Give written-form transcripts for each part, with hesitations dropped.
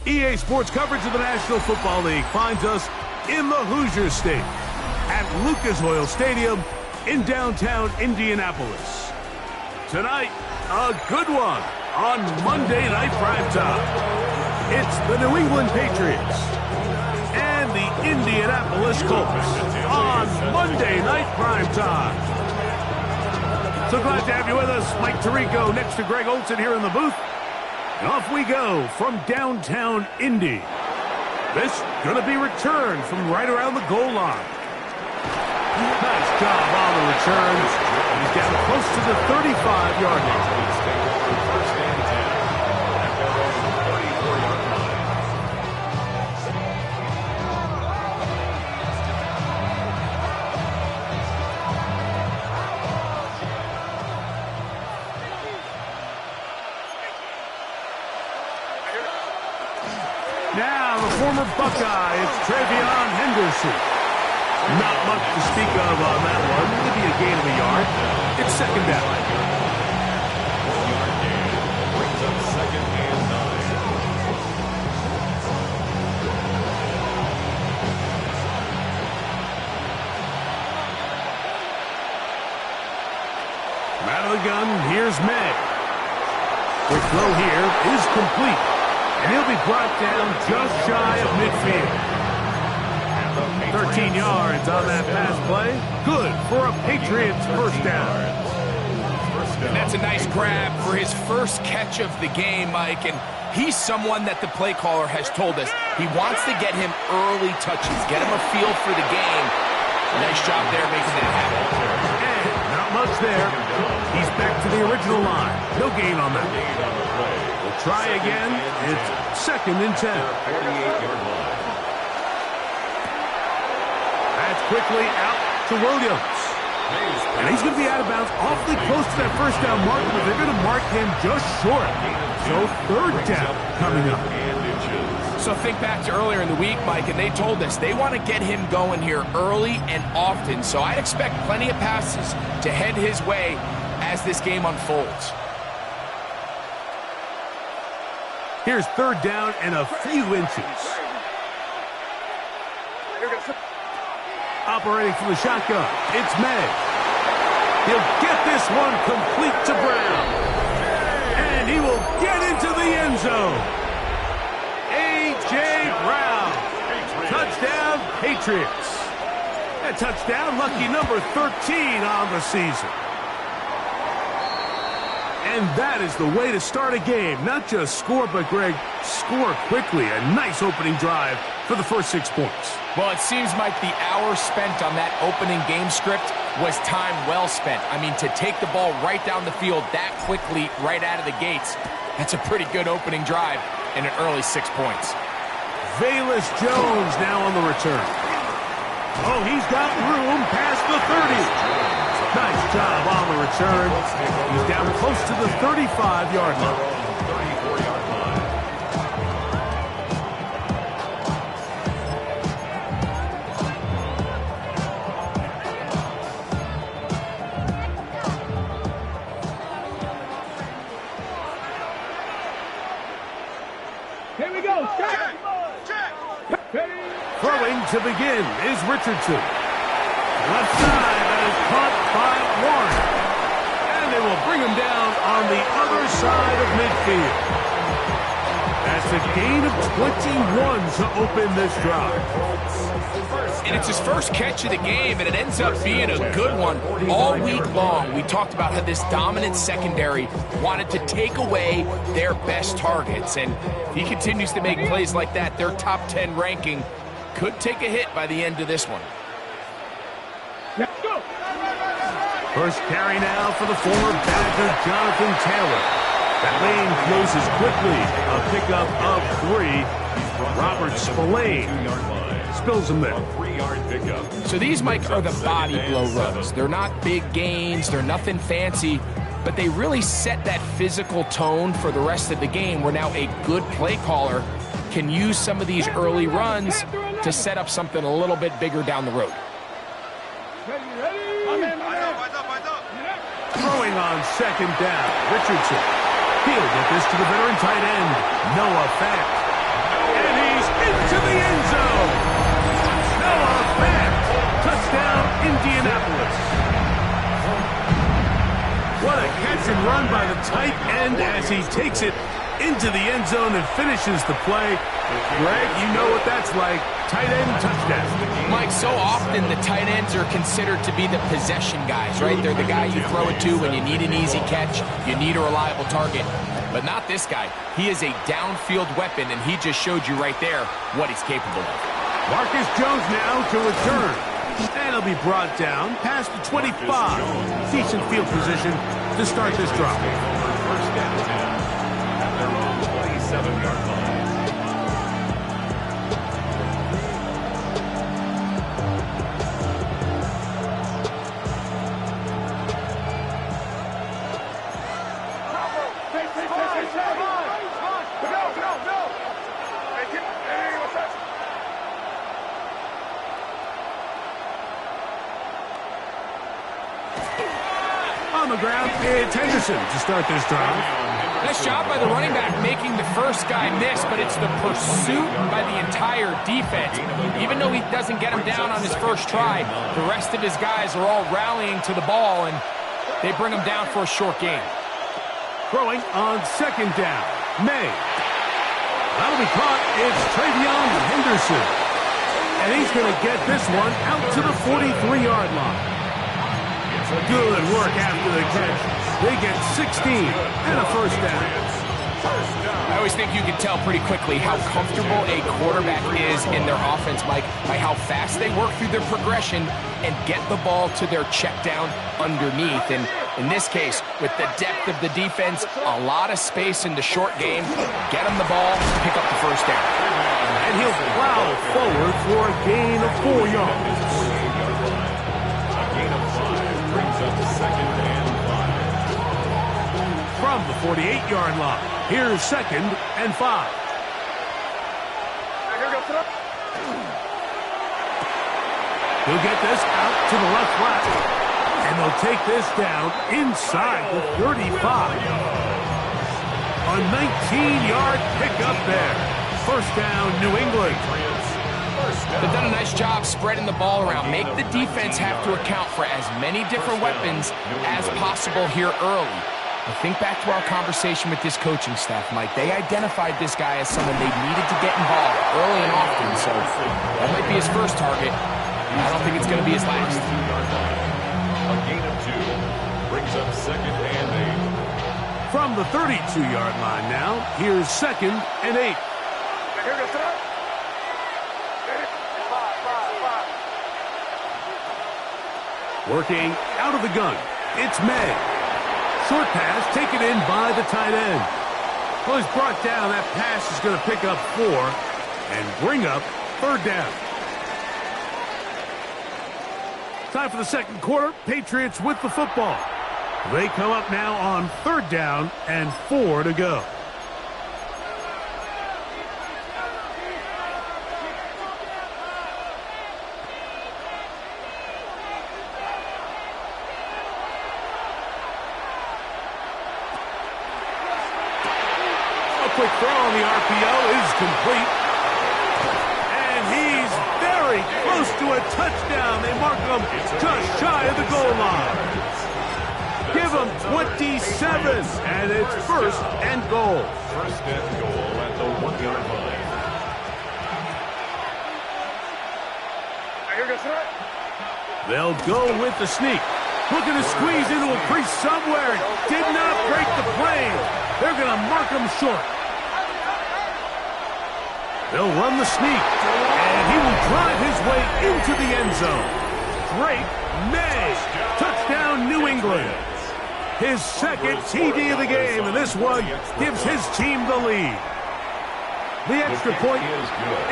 EA Sports coverage of the National Football League finds us in the Hoosier State at Lucas Oil Stadium in downtown Indianapolis. Tonight, a good one on Monday Night Primetime. It's the New England Patriots and the Indianapolis Colts on Monday Night Primetime. So glad to have you with us. Mike Tirico next to Greg Olson here in the booth. And off we go from downtown Indy. This going to be returned from right around the goal line. Nice job on the return. He's down close to the 35-yard line. First and 10 at their own 34-yard line. Now, the former Buckeye, it's Travion Henderson. Not much to speak of on that one. Maybe a gain of a yard. It's second down. 1-yard gain brings up second and 9. Out of the gun, here's May. The throw here is complete. And he'll be brought down just shy of midfield. 13 yards on that pass play. Good for a Patriots first down. And that's a nice grab for his first catch of the game, Mike. And he's someone that the play caller has told us he wants to get him early touches, get him a feel for the game. Nice job there making that happen. And not much there. He's back to the original line. No gain on that. We'll try again. It's second and 10. 48-yard line. That's quickly out to Williams. And he's going to be out of bounds awfully close to that first down mark, but they're going to mark him just short. So third down coming up. So think back to earlier in the week, Mike, and they told us they want to get him going here early and often. So I'd expect plenty of passes to head his way as this game unfolds. Here's third down and a few inches. Operating from the shotgun, it's May. He'll get this one complete to Brown. And he will get into the end zone. A.J. Brown. Touchdown, Patriots. A touchdown, lucky number 13 on the season. And that is the way to start a game. Not just score, but, Greg, score quickly. A nice opening drive for the first 6 points. Well, it seems like the hour spent on that opening game script was time well spent. I mean, to take the ball right down the field that quickly right out of the gates, that's a pretty good opening drive and an early 6 points. Velus Jones now on the return. Oh, he's got room past the 30. Nice job on the return. He's down close to the 35-yard line. 34-yard line. Here we go. Check. Throwing to begin is Richardson. Left side, that is caught by Warren. And they will bring him down on the other side of midfield. That's a gain of 21 to open this drive. And it's his first catch of the game, and it ends up being a good one. All week long, we talked about how this dominant secondary wanted to take away their best targets. And if he continues to make plays like that, their top 10 ranking could take a hit by the end of this one. Let's go. First carry now for the former Badger, Jonathan Taylor. That lane closes quickly. A pickup of 3. Robert Spillane spills him there. So these, Mike, are the body blow runs. They're not big gains. They're nothing fancy. But they really set that physical tone for the rest of the game where now a good play caller can use some of these early runs to set up something a little bit bigger down the road. Throwing on second down, Richardson. He'll get this to the veteran tight end, Noah Fant. And he's into the end zone. Noah Fant. Touchdown, Indianapolis. What a catch and run by the tight end as he takes it into the end zone and finishes the play. Greg, you know what that's like. Tight end touchdown. Mike, so often the tight ends are considered to be the possession guys, right? They're the guy you throw it to when you need an easy catch, you need a reliable target. But not this guy. He is a downfield weapon, and he just showed you right there what he's capable of. Marcus Jones now to return. And he'll be brought down past the 25. Decent field position to start this drive. First down at their own 27-yard line. On the ground, it's Henderson to start this drive. Nice job by the running back making the first guy miss, but it's the pursuit by the entire defense. Even though he doesn't get him down on his first try, the rest of his guys are all rallying to the ball, and they bring him down for a short gain. Throwing on second down, May. That'll be caught. It's Travion Henderson. And he's going to get this one out to the 43-yard line. Good work after the catch. They get 16 and a first down. I always think you can tell pretty quickly how comfortable a quarterback is in their offense, Mike, by how fast they work through their progression and get the ball to their check down underneath. And in this case, with the depth of the defense, a lot of space in the short game, get him the ball, pick up the first down. And he'll plow forward for a gain of 4 yards. From the 48-yard line, here's 2nd and 5. He'll get this out to the left flat, and they'll take this down inside the 35. A 19-yard pickup there. First down, New England. They've done a nice job spreading the ball around. Make the defense have to account for as many different weapons as possible here early. I think back to our conversation with this coaching staff, Mike. They identified this guy as someone they needed to get involved early and often, so that might be his first target. I don't think it's going to be his last. A gain of 2 brings up 2nd and 8. From the 32-yard line now, here's 2nd and 8. Working out of the gun, it's May. Short pass taken in by the tight end. Well, he's brought down. That pass is going to pick up 4 and bring up 3rd down. Time for the second quarter. Patriots with the football. They come up now on 3rd down and 4 to go. Quick throw on the RPO is complete. And he's very close to a touchdown. They mark him just shy of the goal line. Give him 27, and it's 1st and goal. 1st and goal at the 1-yard line. They'll go with the sneak. Looking to squeeze into a crease somewhere. Did not break the plane. They're going to mark him short. They'll run the sneak, and he will drive his way into the end zone. Drake May. Touchdown, New England. good. His second TD of the game, and this one gives his team the lead. The extra point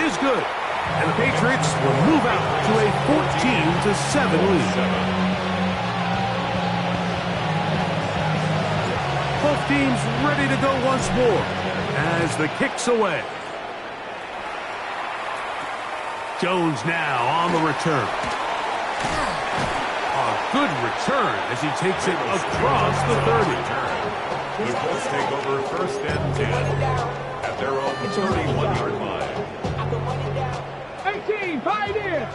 is good, and the Patriots will move out to a 14-7 lead. Both teams ready to go once more as the kick's away. Jones now on the return. A good return as he takes it across the 30. The Colts take over 1st and 10 at their own 31-yard line. 18, pioneer.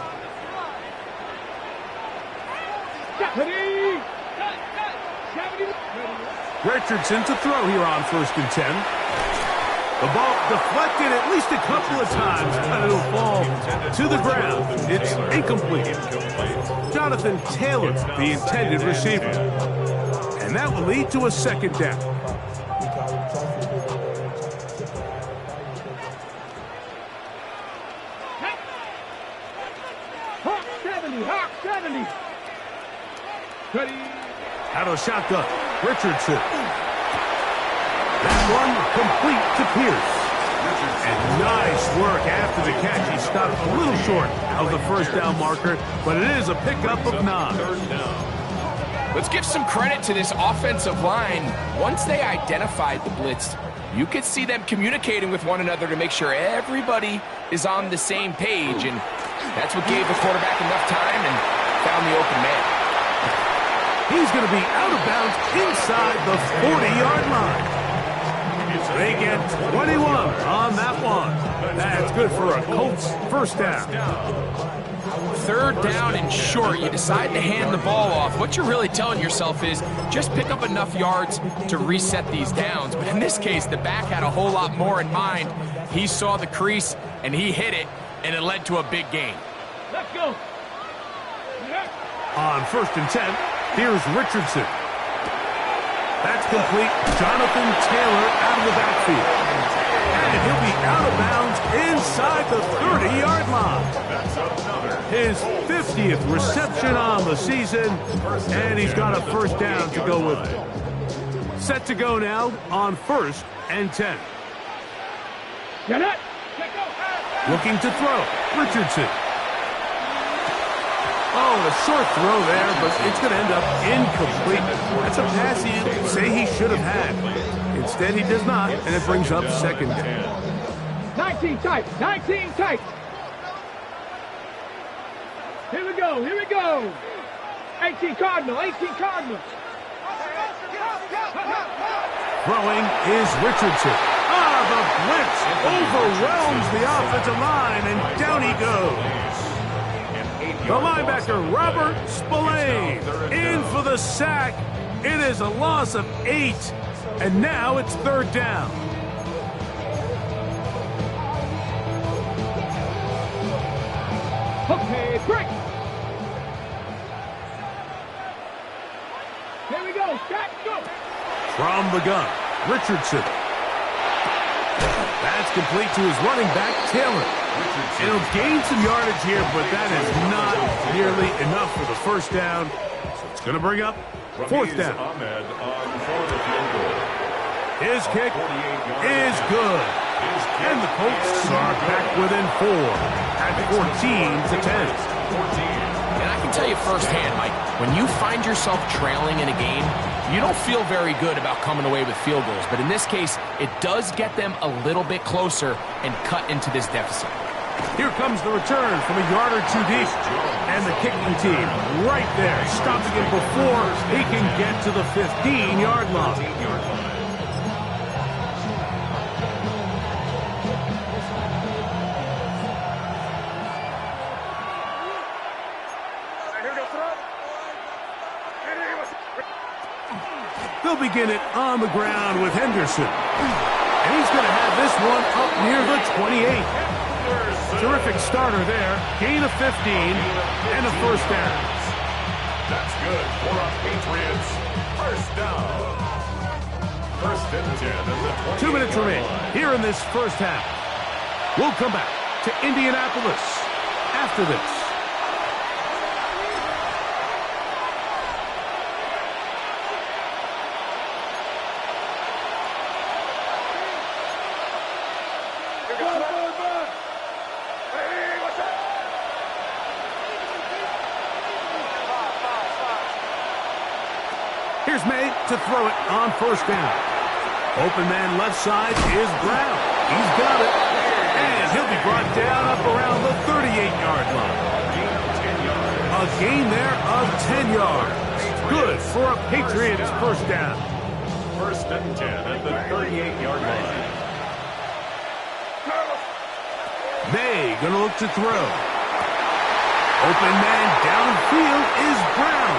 Richardson to throw here on 1st and 10. The ball deflected at least a couple of times, but it'll fall to the ground. It's incomplete. Jonathan Taylor, the intended receiver. And that will lead to a 2nd down. Hawk 70, Hawk 70. Out of shotgun, Richardson. That one complete to Pierce. And nice work after the catch. He stopped a little short of the 1st down marker, but it is a pickup of 9. Let's give some credit to this offensive line. Once they identified the blitz, you could see them communicating with one another to make sure everybody is on the same page, and that's what gave the quarterback enough time and found the open man. He's going to be out of bounds inside the 40-yard line. They get 21 on that one. That's good for a Colts 1st down. 3rd down and short. You decide to hand the ball off. What you're really telling yourself is just pick up enough yards to reset these downs. But in this case, the back had a whole lot more in mind. He saw the crease, and he hit it, and it led to a big gain. Let's go. On 1st and 10, here's Richardson. That's complete. Jonathan Taylor out of the backfield. And he'll be out of bounds inside the 30-yard line. His 50th reception on the season, and he's got a 1st down to go with it. Set to go now on 1st and 10. Get it. Looking to throw. Richardson. Oh, a short throw there, but it's going to end up incomplete. That's a pass he'd say he should have had. Instead, he does not, and it brings up 2nd down. 19 tight, 19 tight. Here we go, here we go. 18 Cardinal, 18 Cardinal. Throwing is Richardson. The blitz overwhelms the offensive line, and down he goes. The linebacker, Robert Spillane, in for the sack. It is a loss of 8, and now it's 3rd down. Okay, break. Here we go, stack, go. From the gun, Richardson. That's complete to his running back, Taylor. It'll gain some yardage here, but that is not nearly enough for the 1st down. So it's going to bring up 4th down. His kick is good. And the Colts are back within 4 at 14-10. And I can tell you firsthand, Mike, when you find yourself trailing in a game, you don't feel very good about coming away with field goals. But in this case, it does get them a little bit closer and cut into this deficit. Here comes the return from a yard or 2 deep. And the kicking team right there, stopping him before he can get to the 15-yard line. They'll begin it on the ground with Henderson. And he's going to have this one up near the 28. Terrific starter there. Gain of 15 and a 1st down. That's good for our Patriots. 1st down. 1st and 10 at the 2 minutes remain here in this 1st half. We'll come back to Indianapolis after this. Here's May to throw it on first down. Open man left side is Brown. He's got it. And he'll be brought down up around the 38-yard line. A gain there of 10 yards. Good for a Patriots first down. First and 10 at the 38-yard line. May going to look to throw. Open man downfield is Brown.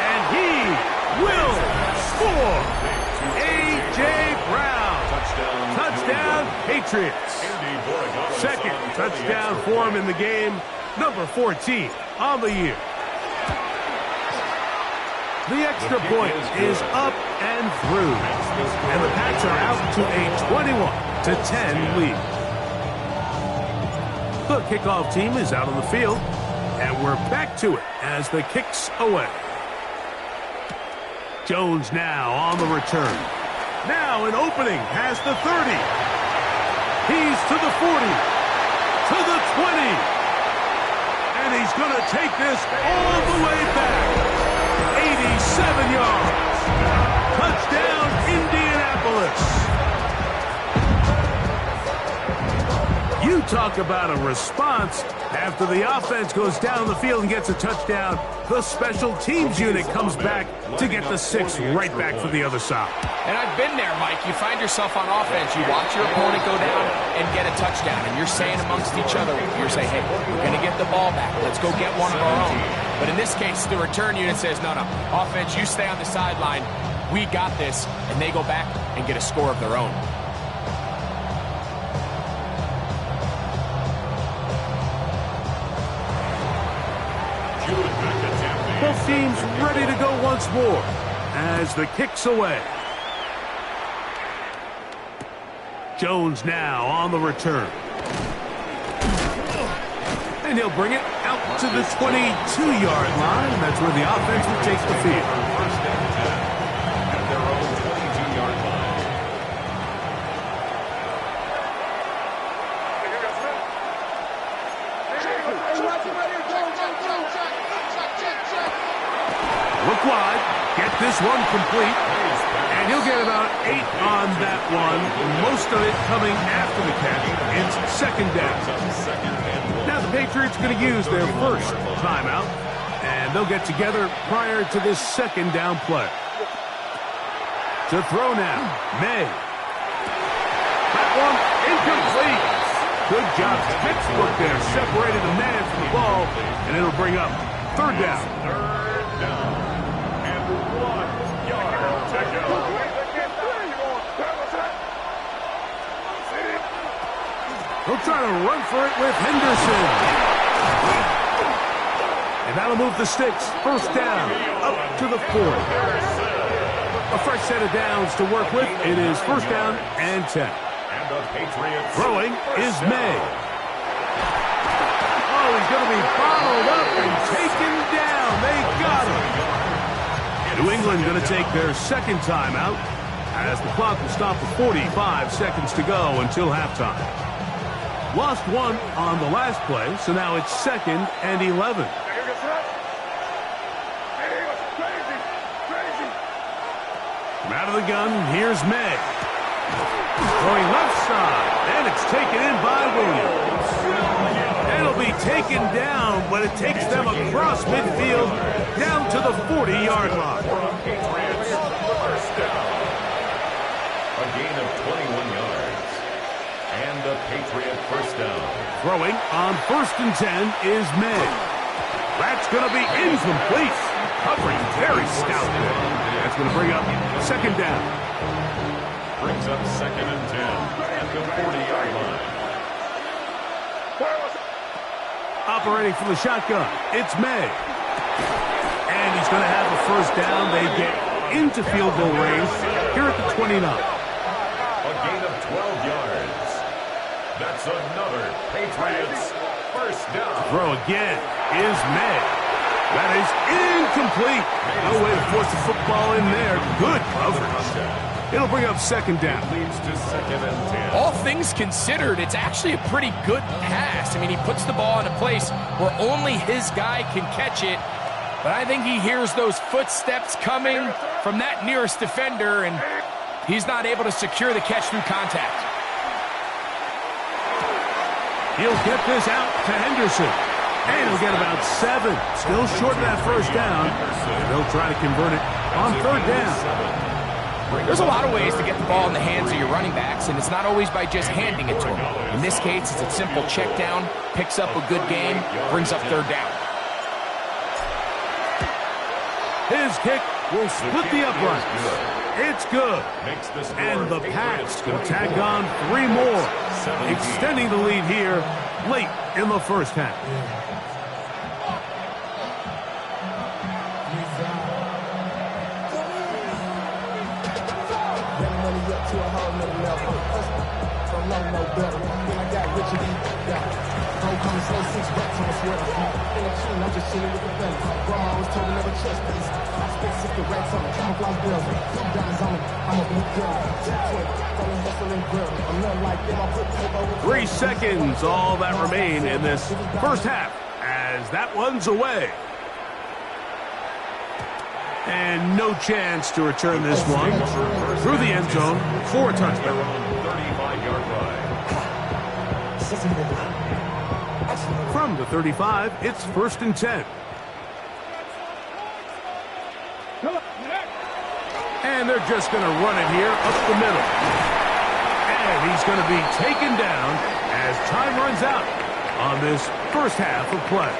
And he will score. A.J. Brown. Touchdown, Patriots. Second touchdown for him in the game. Number 14 on the year. The extra point is up and through. And the Pats are out to a 21-10 lead. The kickoff team is out on the field. And we're back to it as the kick's away. Jones now on the return. Now an opening has the 30. He's to the 40. To the 20. And he's going to take this all the way back. 87 yards. Touchdown, Indianapolis. You talk about a response. After the offense goes down the field and gets a touchdown, the special teams unit comes back to get the 6 right back for the other side. And I've been there, Mike. You find yourself on offense. You watch your opponent go down and get a touchdown, and you're saying amongst each other, you're saying, hey, we're going to get the ball back. Let's go get one of our own. But in this case, the return unit says, no, offense, you stay on the sideline. We got this. And they go back and get a score of their own. Both teams ready to go once more as the kick's away. Jones now on the return. And he'll bring it out to the 22-yard line. That's where the offense will take the field. First and 10 at their own 22-yard line. Look wide. Get this one complete. And he'll get about 8 on that one. Most of it coming after the catch. It's second down. Now the Patriots going to use their first timeout. And they'll get together prior to this second down play. To throw now. May. That one incomplete. Good job. Textbook there. Separated the man from the ball. And it'll bring up third down. Third down. And 1 yard to go. He'll try to run for it with Henderson. And that'll move the sticks. First down. Up to the 40. A fresh set of downs to work with. It is first down and 10. And the Patriots throwing is May. Oh, he's going to be bottled up and taken down. They got him. New England going to take their second timeout as the clock will stop with 45 seconds to go until halftime. Lost one on the last play, so now it's second and 11. From out of the gun, here's May. Going left side, and it's taken in by Williams. It'll be taken down, but it takes them across midfield down to the 40-yard line. Patriots first down. A gain of 21 yards. And the Patriot first down. Throwing on first and 10 is May. That's going to be incomplete. Covering very stout there. That's going to bring up second down. Brings up second and 10 at the 40-yard line. Operating from the shotgun, it's May. And he's going to have a first down. They get into field goal range here at the 29. A gain of 12 yards. That's another Patriots first down. Throw again is May. That is incomplete. No way to force the football in there. Good coverage. It'll bring up second down. Leads to second and 10. All things considered, it's actually a pretty good pass. I mean, he puts the ball in a place where only his guy can catch it. But I think he hears those footsteps coming from that nearest defender, and he's not able to secure the catch through contact. He'll get this out to Henderson. And he'll get about 7. Still short of that first down. And they'll try to convert it on third down. There's a lot of ways to get the ball in the hands of your running backs, and it's not always by just handing it to them. In this case, it's a simple check down, picks up a good game, brings up third down. His kick will split the uprights. It's good. And the Pats can tack on 3 more, extending the lead here late in the first half. Three seconds, all that remain in this first half, as that one's away. And no chance to return this one through the end zone for a touchdown. 35-yard line. From the 35, it's 1st and 10. And they're just going to run it here up the middle. And he's going to be taken down as time runs out on this first half of play.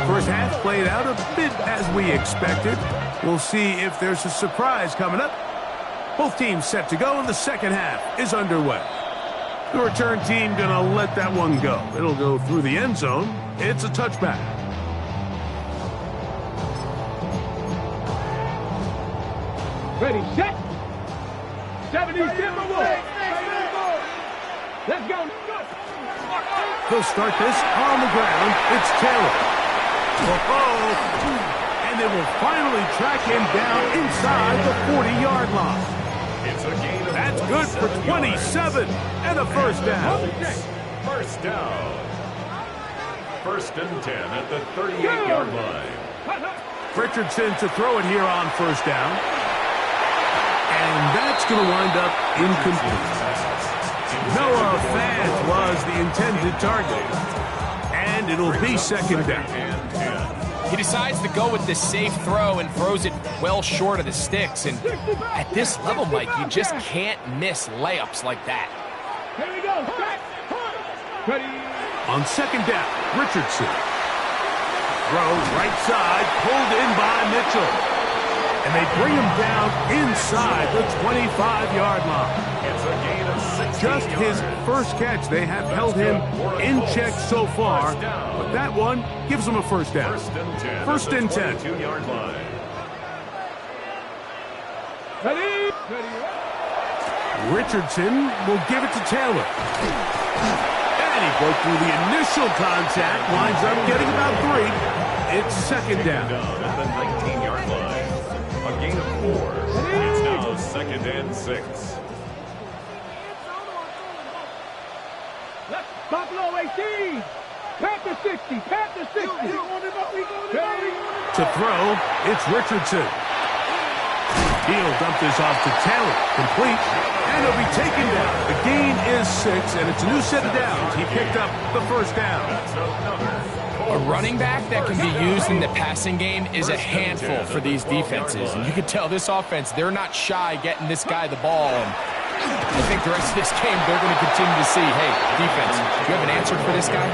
First half played out a bit as we expected. We'll see if there's a surprise coming up. Both teams set to go, and the second half is underway. The return team going to let that one go. It'll go through the end zone. It's a touchback. Ready, set. 70, let's go. He'll start this on the ground. It's Taylor. And they will finally track him down inside the 40-yard line. That's good for 27 and a first down. First down. 1st and 10 at the 38-yard line. Richardson to throw it here on first down. And that's going to wind up incomplete. Noah Fant was the intended target. And it'll be second down. He decides to go with this safe throw and throws it well short of the sticks. And at this level, Mike, you just can't miss layups like that. Here we go. Ready. On second down, Richardson. Throw right side, pulled in by Mitchell. And they bring him down inside the 25-yard line. It's a gain of 6. Just his first catch. They have held him in check so far, but that one gives him a first down. 1st and 10. 22-yard line. Ready. Richardson will give it to Taylor. And he broke through the initial contact, winds up getting about 3. It's second down. At the 19-yard line. A gain of 4. It's now 2nd and 6. Buffalo 18. Panther 60. Panther 60. To throw, it's Richardson. He'll dump this off to Taylor. Complete. And he'll be taken down. The gain is 6, and it's a new set of downs. He picked up the first down. A running back that can be used in the passing game is a handful for these defenses. And you can tell this offense, they're not shy getting this guy the ball. And I think the rest of this game, they're going to continue to see, hey, defense, do you have an answer for this guy?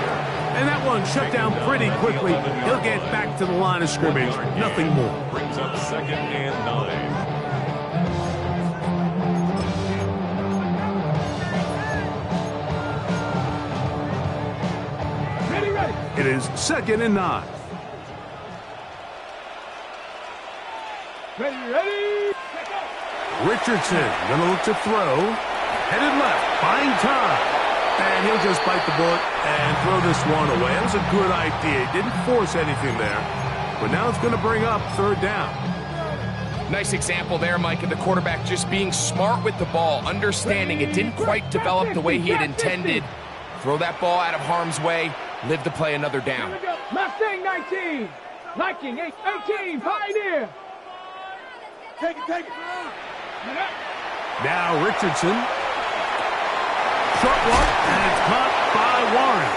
And that one shut down pretty quickly. He'll get back to the line of scrimmage. Nothing more. Brings up 2nd and 9. It is 2nd and 9. Ready. Richardson going to look to throw. Headed left, buying time. And he'll just bite the bullet and throw this one away. That was a good idea. He didn't force anything there. But now it's going to bring up third down. Nice example there, Mike, of the quarterback just being smart with the ball, understanding it didn't quite develop the way he had intended. Throw that ball out of harm's way, live to play another down. Mustang 19, Viking 18, Pioneer. Take it. Now Richardson. Short one, and it's caught by Warren.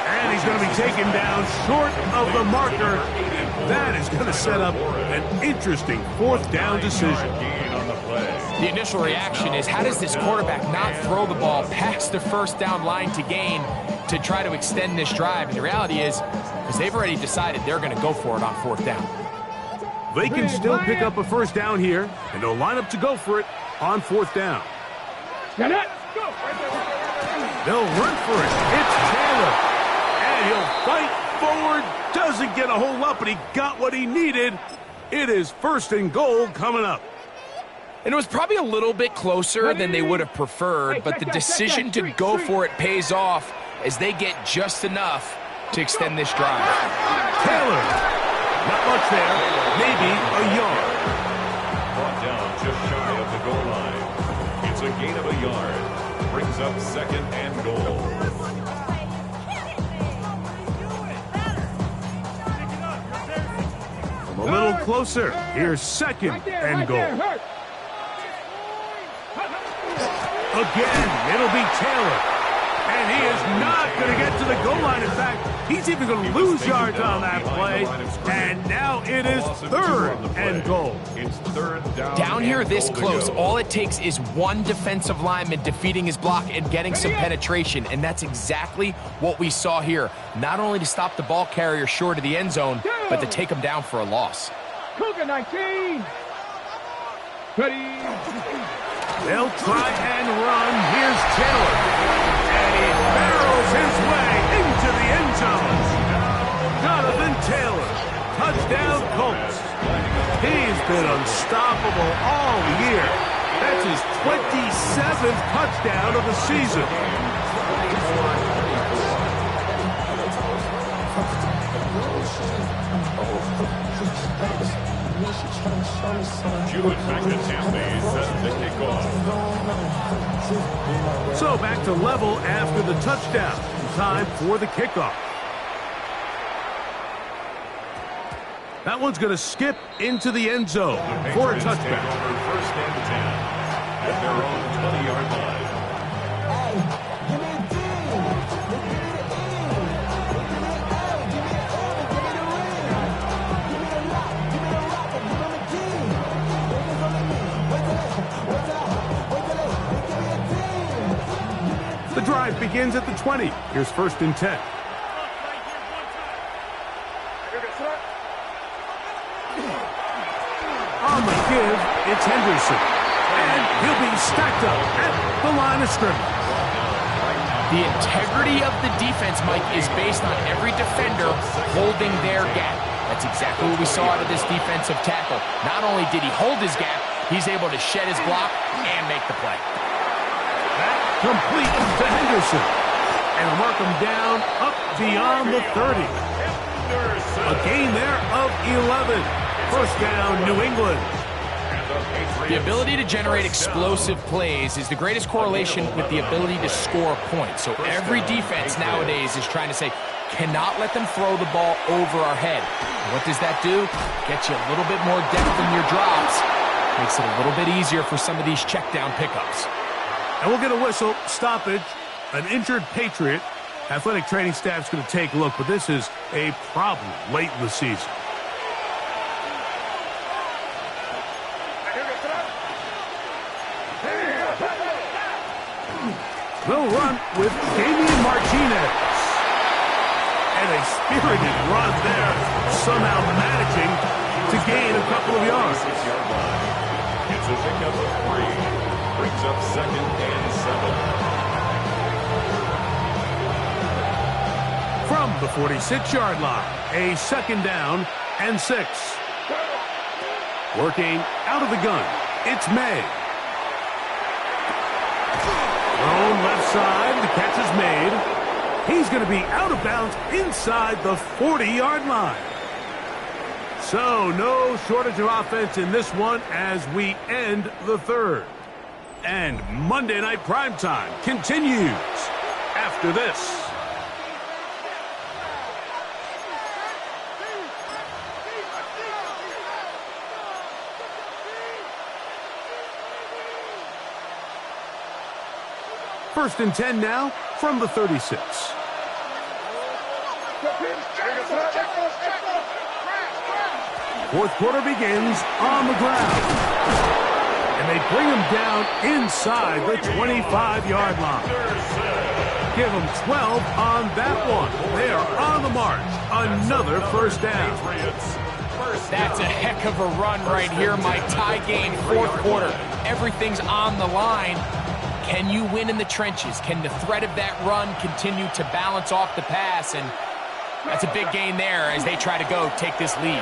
And he's going to be taken down short of the marker. That is going to set up an interesting fourth down decision. The initial reaction is, how does this quarterback not throw the ball past the first down line to gain to try to extend this drive? And the reality is, because they've already decided they're going to go for it on fourth down. They can still pick up a first down here, and they'll line up to go for it on fourth down. Get it. They'll run for it. It's Taylor. And he'll fight forward. Doesn't get a whole lot, but he got what he needed. It is first and goal coming up. And it was probably a little bit closer than they would have preferred, but the decision to go for it pays off as they get just enough to extend this drive. Taylor. Not much there. Maybe a yard. Brought down just shy of the goal line. It's a gain of a yard. Brings up second and goal. From a little closer. Here's second and goal. Again, it'll be Taylor. And he is not going to get to the goal line. In fact, he's even going to lose yards on that play. And now it is third and goal. It's third down. Down here this close, all it takes is one defensive lineman defeating his block and getting some penetration. And that's exactly what we saw here. Not only to stop the ball carrier short of the end zone, but to take him down for a loss. Cougar 19. Ready. They'll try and run. Here's Taylor. And he barrels his way into the end zone. Jonathan Taylor. Touchdown Colts. He's been unstoppable all year. That's his 27th touchdown of the season. Jewett McAtamney set the kickoff. So back to level after the touchdown. Time for the kickoff. That one's going to skip into the end zone for a touchback. First and 10 at their own 20-yard line. The drive begins at the 20. Here's first and 10. On the give, it's Henderson. And he'll be stacked up at the line of scrimmage. The integrity of the defense, Mike, is based on every defender holding their gap. That's exactly what we saw out of this defensive tackle. Not only did he hold his gap, he's able to shed his block and make the play. That complete to Henderson. And mark him down up beyond the 30. A gain there of 11. First down, New England. The ability to generate explosive plays is the greatest correlation with the ability to score points. So every defense nowadays is trying to say, cannot let them throw the ball over our head. What does that do? Get you a little bit more depth in your drops. Makes it a little bit easier for some of these check down pickups. And we'll get a whistle, stoppage, an injured Patriot. Athletic training staff's going to take a look, but this is a problem late in the season. They'll run with Damian Martinez. And a spirited run there, somehow managing to gain a couple of yards. It's a pickup of 3. Brings up second and 7. From the 46-yard line, a second down and 6. Working out of the gun, it's May. Thrown left side, the catch is made. He's going to be out of bounds inside the 40-yard line. So, no shortage of offense in this one as we end the third. And Monday Night Primetime continues after this. First and 10 now from the 36. Fourth quarter begins on the ground. And they bring him down inside the 25-yard line. Give them 12 on that one. They are on the march. Another first down. That's a heck of a run right here, Mike. Tie game, fourth quarter. Everything's on the line. Can you win in the trenches? Can the threat of that run continue to balance off the pass? And that's a big gain there as they try to go take this lead.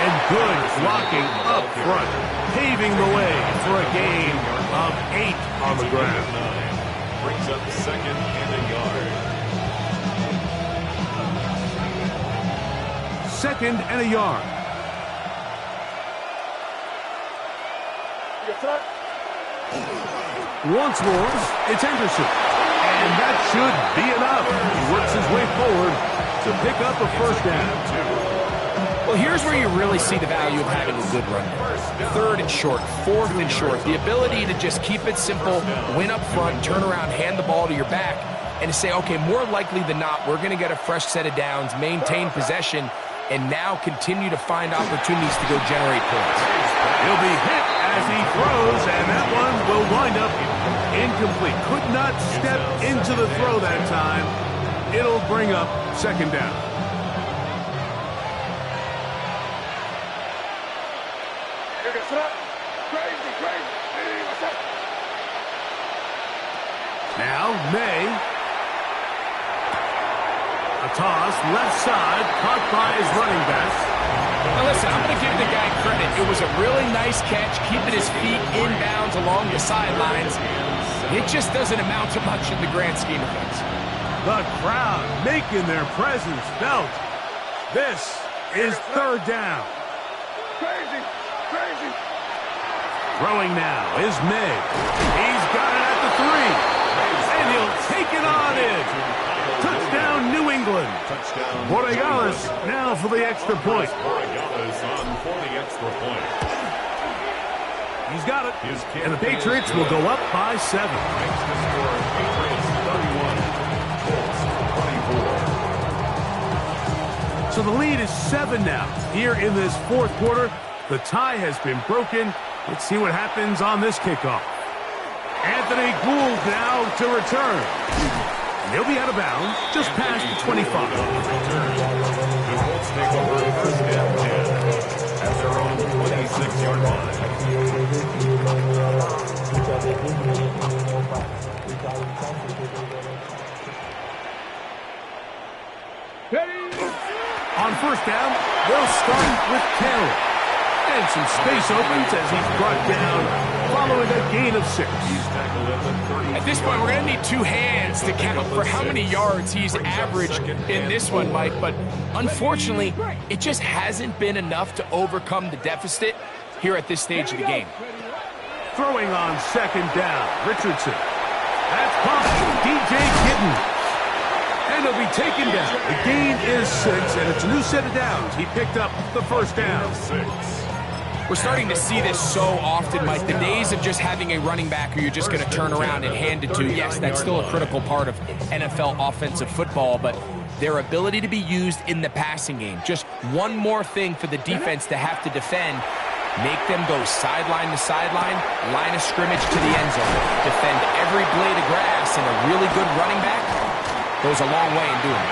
And good blocking up front, paving the way for a gain of 8 on the ground. Brings up second and a yard. Second and a yard. Once more, it's Henderson. And that should be enough. He works his way forward to pick up a first down. Well, here's where you really see the value of having a good run. Third and short, fourth and short. The ability to just keep it simple, win up front, turn around, hand the ball to your back, and to say, okay, more likely than not, we're going to get a fresh set of downs, maintain possession, and now continue to find opportunities to go generate points. He'll be hit as he throws, and that one will wind up incomplete. Could not step into the throw that time. It'll bring up second down. Now, May. A toss, left side, caught by his running back. Now listen, I'm going to give the guy credit. It was a really nice catch, keeping his feet inbounds along the sidelines. It just doesn't amount to much in the grand scheme of things. The crowd making their presence felt. This is third down. Crazy, crazy. Throwing now is May. He's got it at the 3. And he'll take it on in. Touchdown, New England. Touchdown. Borregales now for the extra point. Borregales on for the extra point. He's got it. And the Patriots will go up by 7. Makes the score Patriots 31, Colts 24. So the lead is 7 now. Here in this fourth quarter, the tie has been broken. Let's see what happens on this kickoff. Anthony Gould now to return. And he'll be out of bounds just past the 25. The Colts take over first and 10 at their own 26-yard line. On first down, they'll start with Carroll. And some space opens as he's brought down following a gain of 6. At this point, we're going to need 2 hands to count for how many yards he's averaged in this one, Mike. But unfortunately, it just hasn't been enough to overcome the deficit here at this stage of the game. Throwing on second down, Richardson. That's possible. DJ Gittin. And he'll be taken down. The gain is 6, and it's a new set of downs. He picked up the first down. We're starting to see this so often, Mike. The days of just having a running back who you're just going to turn around and hand it to, yes, that's still a critical part of NFL offensive football, but their ability to be used in the passing game, just one more thing for the defense to have to defend, make them go sideline to sideline, line of scrimmage to the end zone, defend every blade of grass, and a really good running back goes a long way in doing it.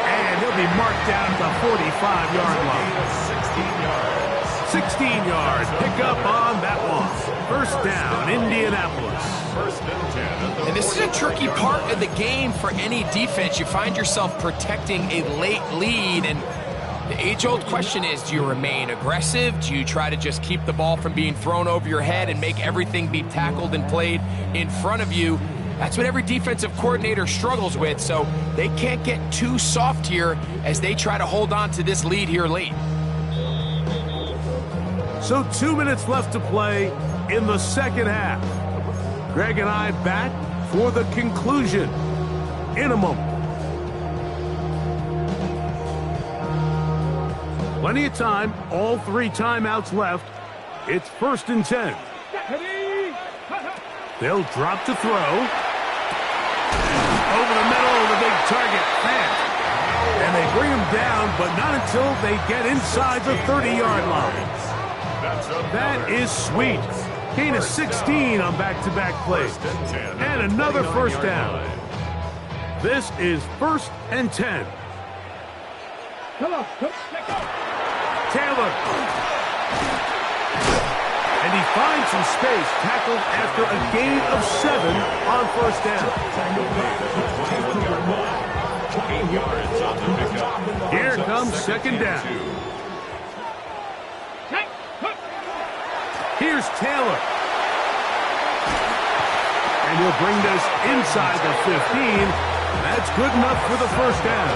And he'll be marked down at the 45-yard line. 16 yards. 16-yard pickup on that one. First down, Indianapolis. First and 10. And this is a tricky part of the game for any defense. You find yourself protecting a late lead, and the age-old question is, do you remain aggressive? Do you try to just keep the ball from being thrown over your head and make everything be tackled and played in front of you? That's what every defensive coordinator struggles with, so they can't get too soft here as they try to hold on to this lead here late. So 2 minutes left to play in the second half. Greg and I back for the conclusion in a moment. Plenty of time, all 3 timeouts left. It's 1st and 10. They'll drop to throw. Over the middle of the big target, fast. And they bring him down, but not until they get inside the 30-yard line. That is sweet. Gain of 16 on back-to-back plays. And another first down. This is 1st and 10. Come on, let's go. Taylor. And he finds some space, tackled after a gain of 7 on first down. Here comes 2nd down. Here's Taylor. And he'll bring this inside the 15. That's good enough for the first down.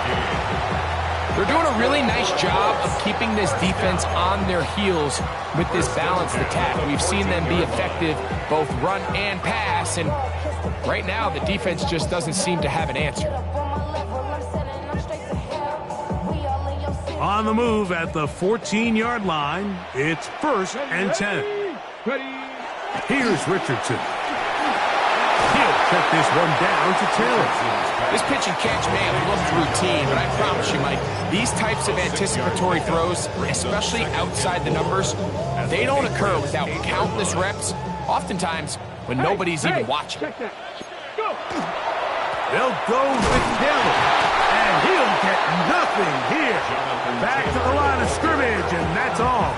They're doing a really nice job of keeping this defense on their heels with this balanced attack. We've seen them be effective both run and pass, and right now the defense just doesn't seem to have an answer. On the move at the 14-yard line, it's 1st and 10. Here's Richardson. He'll check this one down to Taylor. This pitch and catch may have looked routine, but I promise you, Mike, these types of anticipatory throws, especially outside the numbers, they don't occur without countless reps, oftentimes when nobody's even watching. They'll go with Taylor, and he'll get nothing here. Back to the line of scrimmage, and that's all.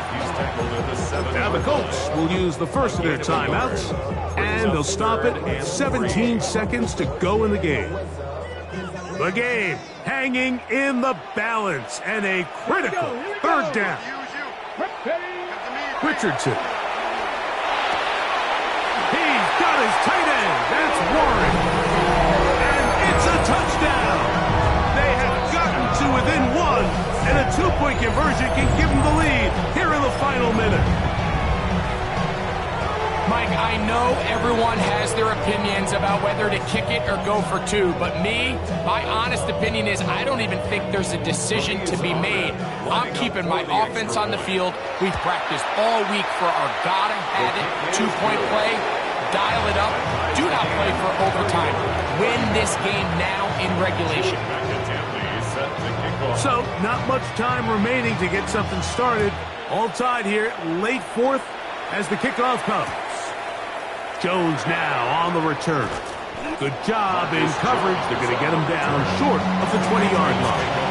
Now the Colts will use the first of their timeouts, and they'll stop it 17 seconds to go in the game. The game hanging in the balance, and a critical 3rd down. Richardson. He's got his tight end. That's Warren. And it's a touchdown. They have gotten to within 1, and a 2-point conversion can give them the lead here in the final minute. Mike, I know everyone has their opinions about whether to kick it or go for 2, but my honest opinion is I don't even think there's a decision to be made. I'm keeping my offense on the field. We've practiced all week for our gotta-have-it 2-point play. Dial it up. Do not play for overtime. Win this game now in regulation. So, not much time remaining to get something started. All tied here, late 4th as the kickoff comes. Jones now on the return. Good job in coverage. They're going to get him down short of the 20-yard line.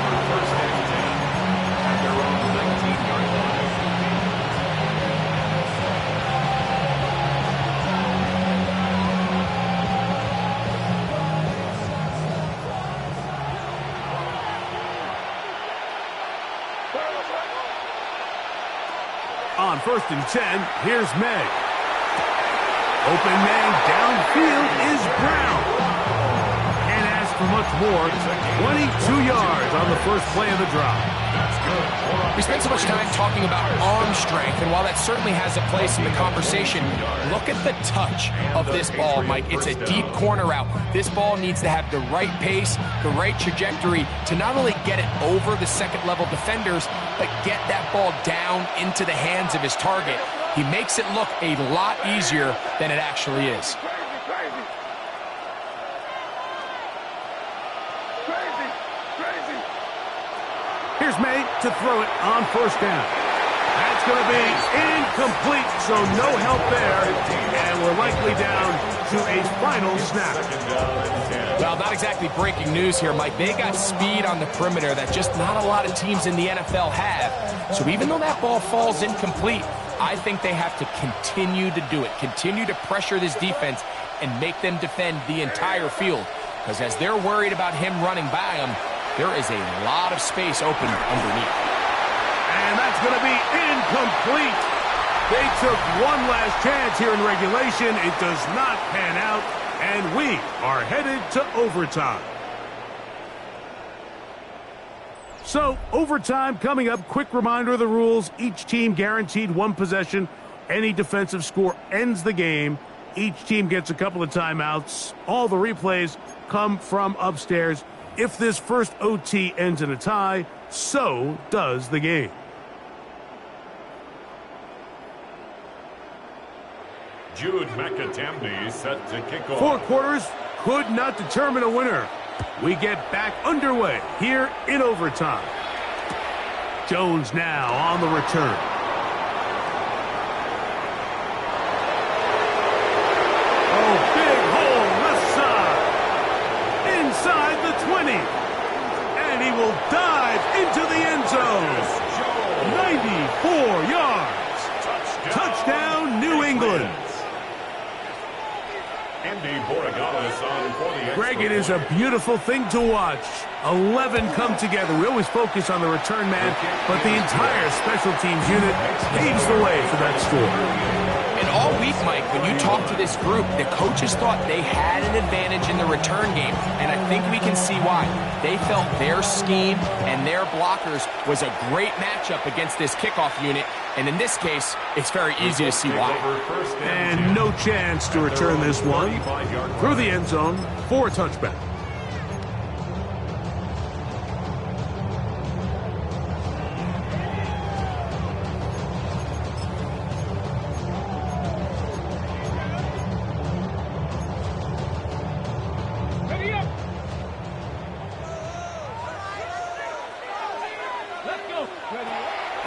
On 1st and 10, here's May. Open man downfield is Brown. Can't ask for much more. 22 yards on the first play of the drive. We spent so much time talking about arm strength, and while that certainly has a place in the conversation, look at the touch of this ball, Mike. It's a deep corner route. This ball needs to have the right pace, the right trajectory to not only get it over the second-level defenders, but get that ball down into the hands of his target. He makes it look a lot easier than it actually is. Here's May to throw it on 1st down. That's going to be incomplete, so no help there. And we're likely down to a final snap. Well, not exactly breaking news here, Mike. They got speed on the perimeter that just not a lot of teams in the NFL have. So even though that ball falls incomplete, I think they have to continue to do it, continue to pressure this defense and make them defend the entire field. Because as they're worried about him running by them, there is a lot of space open underneath. And that's going to be incomplete. They took one last chance here in regulation. It does not pan out, and we are headed to overtime. So, overtime coming up. Quick reminder of the rules. Each team guaranteed one possession. Any defensive score ends the game. Each team gets a couple of timeouts. All the replays come from upstairs. If this first OT ends in a tie, so does the game. Jude McAtamney set to kick off. 4 quarters could not determine a winner. We get back underway here in overtime. Jones now on the return. Oh, big hole left side. Inside the 20. And he will dive into the end zone. 94 yards. Touchdown, New England. Greg, it is a beautiful thing to watch. 11 come together. We always focus on the return man, but the entire special teams unit paves the way for that score. And all week, Mike, when you talk to this group, the coaches thought they had an advantage in the return game, and I think we can see why. They felt their scheme and their blockers was a great matchup against this kickoff unit, and in this case, it's very easy to see why. And no chance to return this one through the end zone for a touchback.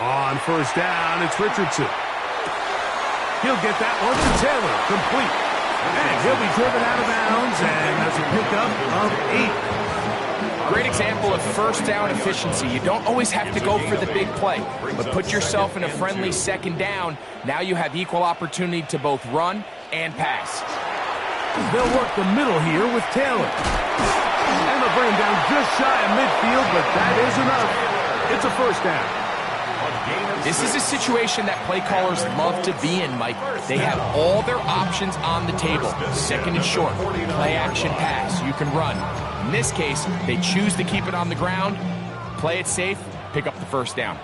On first down, it's Richardson. He'll get that one to Taylor, complete. And he'll be driven out of bounds, and that's a pickup of 8. Great example of first down efficiency. You don't always have to go for the big play, but put yourself in a friendly second down. Now you have equal opportunity to both run and pass. They'll work the middle here with Taylor. And they'll bring him down just shy of midfield, but that is enough. It's a first down. This is a situation that play callers love to be in, Mike. They have all their options on the table. Second and short, play action pass, you can run. In this case, they choose to keep it on the ground, play it safe, pick up the first down.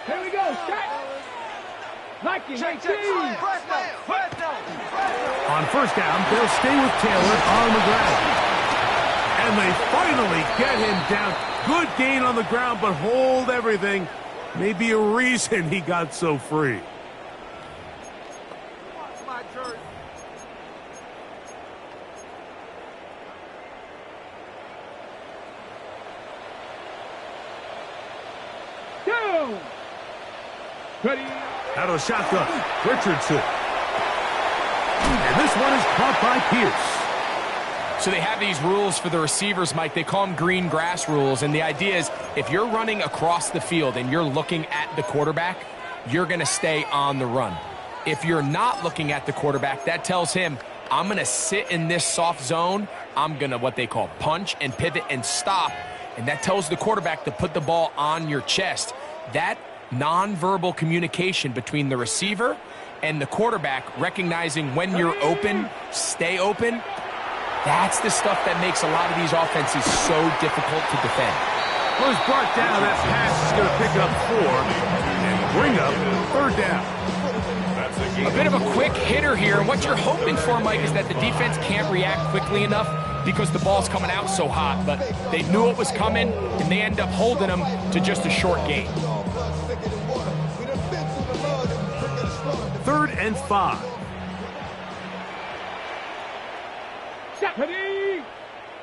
Here we go, shot. Lucky, On first down, they'll stay with Taylor on the ground. And they finally get him down. Good gain on the ground, but hold everything. Maybe a reason he got so free. Down. Ready. Out of shotgun, Richardson. And this one is caught by Pierce. So they have these rules for the receivers, Mike. They call them green grass rules. And the idea is if you're running across the field and you're looking at the quarterback, you're going to stay on the run. If you're not looking at the quarterback, that tells him, I'm going to sit in this soft zone. I'm going to what they call punch and pivot and stop. And that tells the quarterback to put the ball on your chest. That nonverbal communication between the receiver and the quarterback, recognizing when you're open, stay open, that's the stuff that makes a lot of these offenses so difficult to defend. Well, it's brought down. That pass is going to pick up 4 and bring up third down. A bit of a quick hitter here, and what you're hoping for, Mike, is that the defense can't react quickly enough because the ball's coming out so hot, but they knew it was coming, and they end up holding them to just a short gain. 3rd and 5. Ready.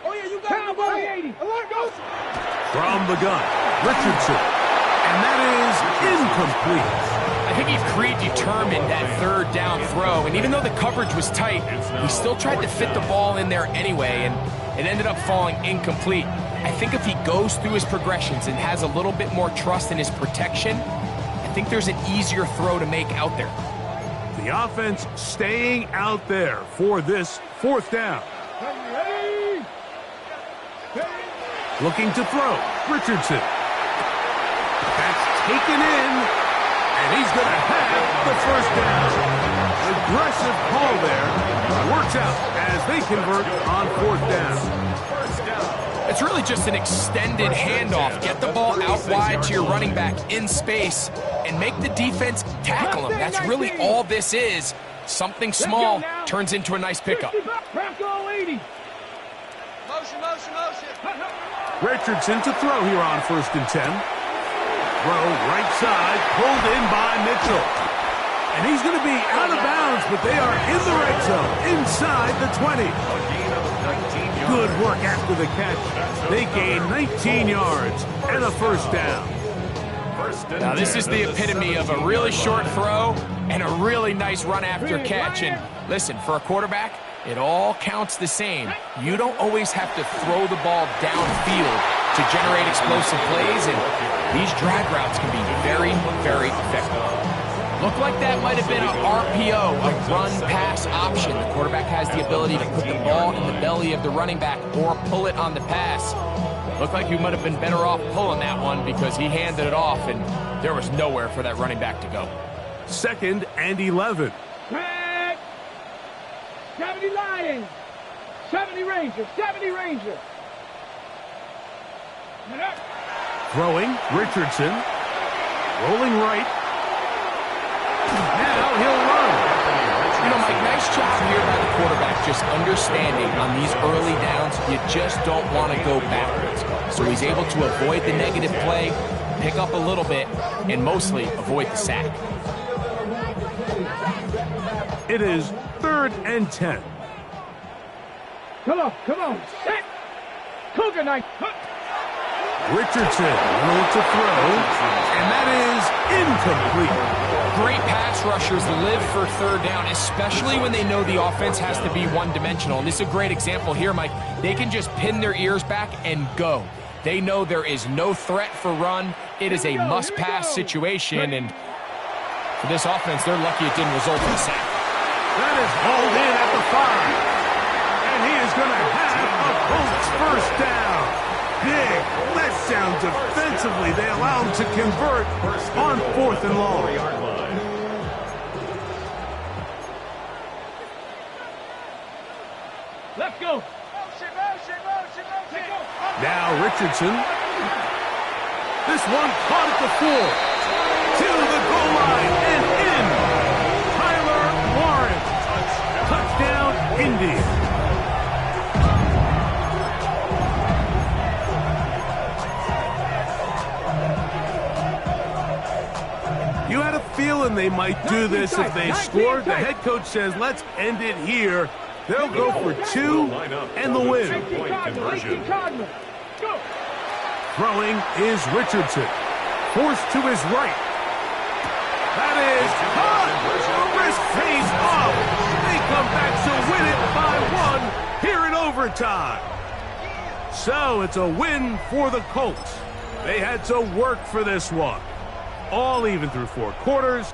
Oh, yeah, you got it. 80. Alert, go. From the gun, Richardson. And that is incomplete. I think he's predetermined that third down throw, and even though the coverage was tight, he still tried to fit the ball in there anyway, and it ended up falling incomplete. I think if he goes through his progressions and has a little bit more trust in his protection, I think there's an easier throw to make out there. The offense staying out there for this 4th down. Ready. Looking to throw, Richardson. That's taken in, And he's going to have the first down. Aggressive call there. Works out as they convert on fourth down. It's really just an extended handoff. Get the ball out wide to your running back in space and make the defense tackle him. That's really all this is. Something small turns into a nice pickup. Richardson to throw here on 1st and 10. Throw right side, pulled in by Mitchell. And he's going to be out of bounds, but they are in the red zone, inside the 20. Good work after the catch. They gain 19 yards and a first down. Now this is the epitome of a really short throw and a really nice run after catch. And listen, for a quarterback, it all counts the same. You don't always have to throw the ball downfield to generate explosive plays, and these drag routes can be very, very effective. Looked like that might have been an RPO, a run-pass option. The quarterback has the ability to put the ball in the belly of the running back or pull it on the pass. Looked like he might have been better off pulling that one because he handed it off, and there was nowhere for that running back to go. 2nd and 11. 70 Lions, 70 Rangers, 70 Rangers. Throwing, Richardson. Rolling right. Now he'll run. You know, Mike, nice job here by the quarterback, just understanding on these early downs, you just don't want to go backwards. So he's able to avoid the negative play, pick up a little bit, and mostly avoid the sack. It is 3rd and 10. Come on. Set. Cougar night. Richardson will to throw, and that is incomplete. Great pass rushers live for 3rd down, especially when they know the offense has to be one-dimensional. And this is a great example here, Mike. They can just pin their ears back and go. They know there is no threat for run. It is a must-pass situation, and for this offense, they're lucky it didn't result in a sack. That is hauled in at the 5. And he is going to have a Colts first down. Big letdown defensively. They allow him to convert on 4th and long. Let's go. Now Richardson. This one caught at the 4. To the goal line and in. Tyler Warren. Touchdown, Indy. You had a feeling they might do this if they scored. The head coach says, let's end it here. They'll go for 2 and the win. Throwing is Richardson. Forced to his right. That is caught. The wrist pays off. They come back to win it by 1 here in overtime. So it's a win for the Colts. They had to work for this one. All even through 4 quarters.